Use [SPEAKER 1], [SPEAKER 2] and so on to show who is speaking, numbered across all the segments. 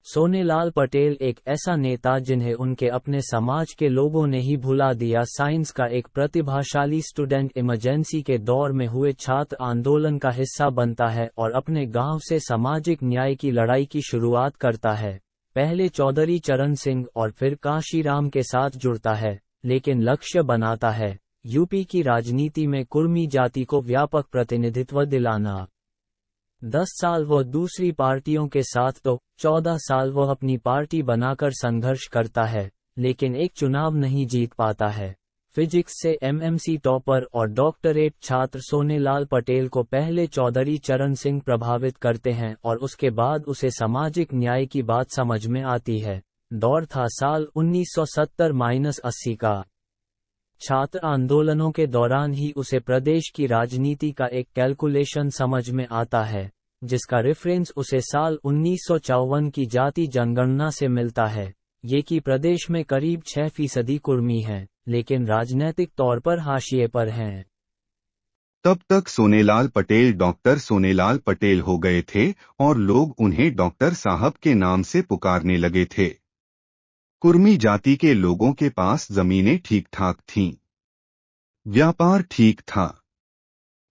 [SPEAKER 1] सोनेलाल पटेल एक ऐसा नेता जिन्हें उनके अपने समाज के लोगों ने ही भुला दिया। साइंस का एक प्रतिभाशाली स्टूडेंट इमरजेंसी के दौर में हुए छात्र आंदोलन का हिस्सा बनता है और अपने गांव से सामाजिक न्याय की लड़ाई की शुरुआत करता है। पहले चौधरी चरण सिंह और फिर कांशीराम के साथ जुड़ता है, लेकिन लक्ष्य बनाता है यूपी की राजनीति में कुर्मी जाति को व्यापक प्रतिनिधित्व दिलाना। 10 साल वह दूसरी पार्टियों के साथ तो 14 साल वह अपनी पार्टी बनाकर संघर्ष करता है, लेकिन एक चुनाव नहीं जीत पाता है। फिजिक्स से एमएमसी टॉपर और डॉक्टरेट छात्र सोनेलाल पटेल को पहले चौधरी चरण सिंह प्रभावित करते हैं और उसके बाद उसे सामाजिक न्याय की बात समझ में आती है। दौर था साल 1970-80 का। छात्र आंदोलनों के दौरान ही उसे प्रदेश की राजनीति का एक कैलकुलेशन समझ में आता है, जिसका रेफरेंस उसे साल 1954 की जाति जनगणना से मिलता है। ये कि प्रदेश में करीब 6% कुर्मी हैं, लेकिन राजनैतिक तौर पर हाशिए पर हैं।
[SPEAKER 2] तब तक सोनेलाल पटेल डॉक्टर सोनेलाल पटेल हो गए थे और लोग उन्हें डॉक्टर साहब के नाम से पुकारने लगे थे। कुर्मी जाति के लोगों के पास जमीनें ठीक ठाक थीं, व्यापार ठीक था,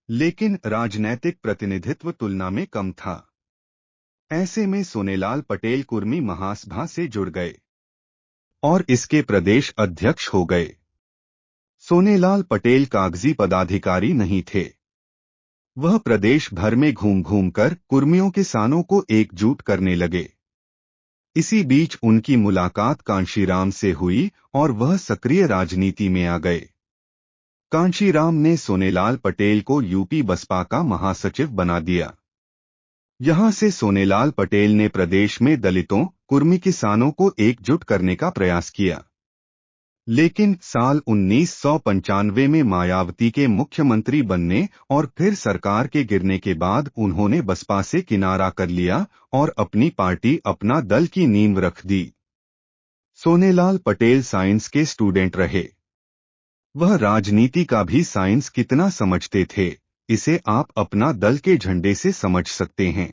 [SPEAKER 2] लेकिन राजनैतिक प्रतिनिधित्व तुलना में कम था। ऐसे में सोनेलाल पटेल कुर्मी महासभा से जुड़ गए और इसके प्रदेश अध्यक्ष हो गए। सोनेलाल पटेल कागजी पदाधिकारी नहीं थे। वह प्रदेश भर में घूम घूम कर कुर्मियों किसानों को एकजुट करने लगे। इसी बीच उनकी मुलाकात कांशीराम से हुई और वह सक्रिय राजनीति में आ गए। कांशीराम ने सोनेलाल पटेल को यूपी बसपा का महासचिव बना दिया। यहां से सोनेलाल पटेल ने प्रदेश में दलितों, कुर्मी किसानों को एकजुट करने का प्रयास किया। लेकिन साल 1995 में मायावती के मुख्यमंत्री बनने और फिर सरकार के गिरने के बाद उन्होंने बसपा से किनारा कर लिया और अपनी पार्टी, अपना दल की नींव रख दी। सोनेलाल पटेल साइंस के स्टूडेंट रहे। वह राजनीति का भी साइंस कितना समझते थे, इसे आप अपना दल के झंडे से समझ सकते हैं।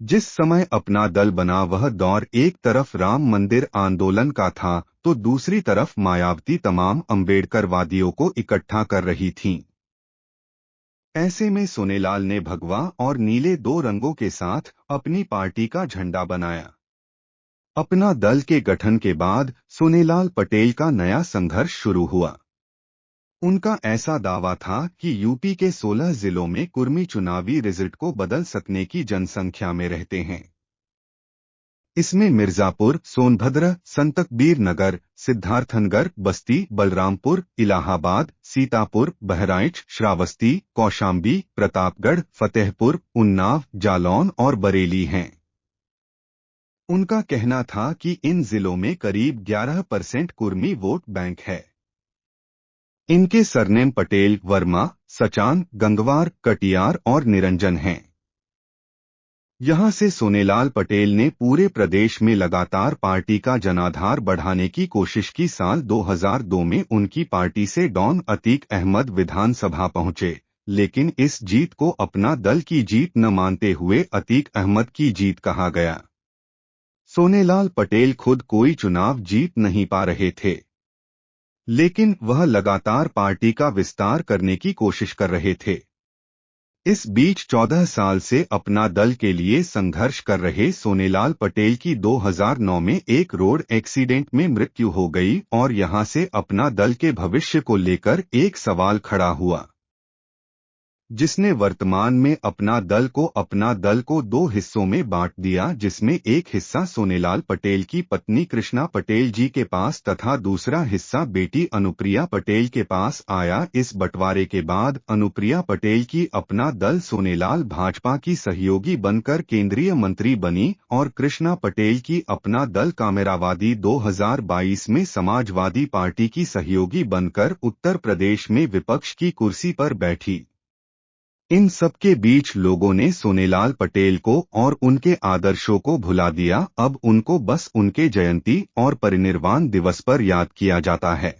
[SPEAKER 2] जिस समय अपना दल बना वह दौर एक तरफ राम मंदिर आंदोलन का था तो दूसरी तरफ मायावती तमाम अम्बेडकरवादियों को इकट्ठा कर रही थीं। ऐसे में सोनेलाल ने भगवा और नीले 2 रंगों के साथ अपनी पार्टी का झंडा बनाया। अपना दल के गठन के बाद सोनेलाल पटेल का नया संघर्ष शुरू हुआ। उनका ऐसा दावा था कि यूपी के 16 जिलों में कुर्मी चुनावी रिजल्ट को बदल सकने की जनसंख्या में रहते हैं। इसमें मिर्जापुर, सोनभद्र, संतकबीर नगर, सिद्धार्थनगर, बस्ती, बलरामपुर, इलाहाबाद, सीतापुर, बहराइच, श्रावस्ती, कौशाम्बी, प्रतापगढ़, फतेहपुर, उन्नाव, जालौन और बरेली हैं। उनका कहना था कि इन जिलों में करीब 11% कुर्मी वोट बैंक है। इनके सरनेम पटेल, वर्मा, सचान, गंगवार, कटियार और निरंजन हैं। यहां से सोनेलाल पटेल ने पूरे प्रदेश में लगातार पार्टी का जनाधार बढ़ाने की कोशिश की। साल 2002 में उनकी पार्टी से डॉन अतीक अहमद विधानसभा पहुंचे, लेकिन इस जीत को अपना दल की जीत न मानते हुए अतीक अहमद की जीत कहा गया। सोनेलाल पटेल खुद कोई चुनाव जीत नहीं पा रहे थे, लेकिन वह लगातार पार्टी का विस्तार करने की कोशिश कर रहे थे। इस बीच 14 साल से अपना दल के लिए संघर्ष कर रहे सोनेलाल पटेल की 2009 में एक रोड एक्सीडेंट में मृत्यु हो गई और यहां से अपना दल के भविष्य को लेकर एक सवाल खड़ा हुआ, जिसने वर्तमान में अपना दल को 2 हिस्सों में बांट दिया, जिसमें एक हिस्सा सोनेलाल पटेल की पत्नी कृष्णा पटेल जी के पास तथा दूसरा हिस्सा बेटी अनुप्रिया पटेल के पास आया। इस बंटवारे के बाद अनुप्रिया पटेल की अपना दल सोनेलाल भाजपा की सहयोगी बनकर केंद्रीय मंत्री बनी और कृष्णा पटेल की अपना दल कामेरावादी 2022 में समाजवादी पार्टी की सहयोगी बनकर उत्तर प्रदेश में विपक्ष की कुर्सी पर बैठी। इन सब के बीच लोगों ने सोनेलाल पटेल को और उनके आदर्शों को भुला दिया। अब उनको बस उनके जयंती और परिनिर्वाण दिवस पर याद किया जाता है।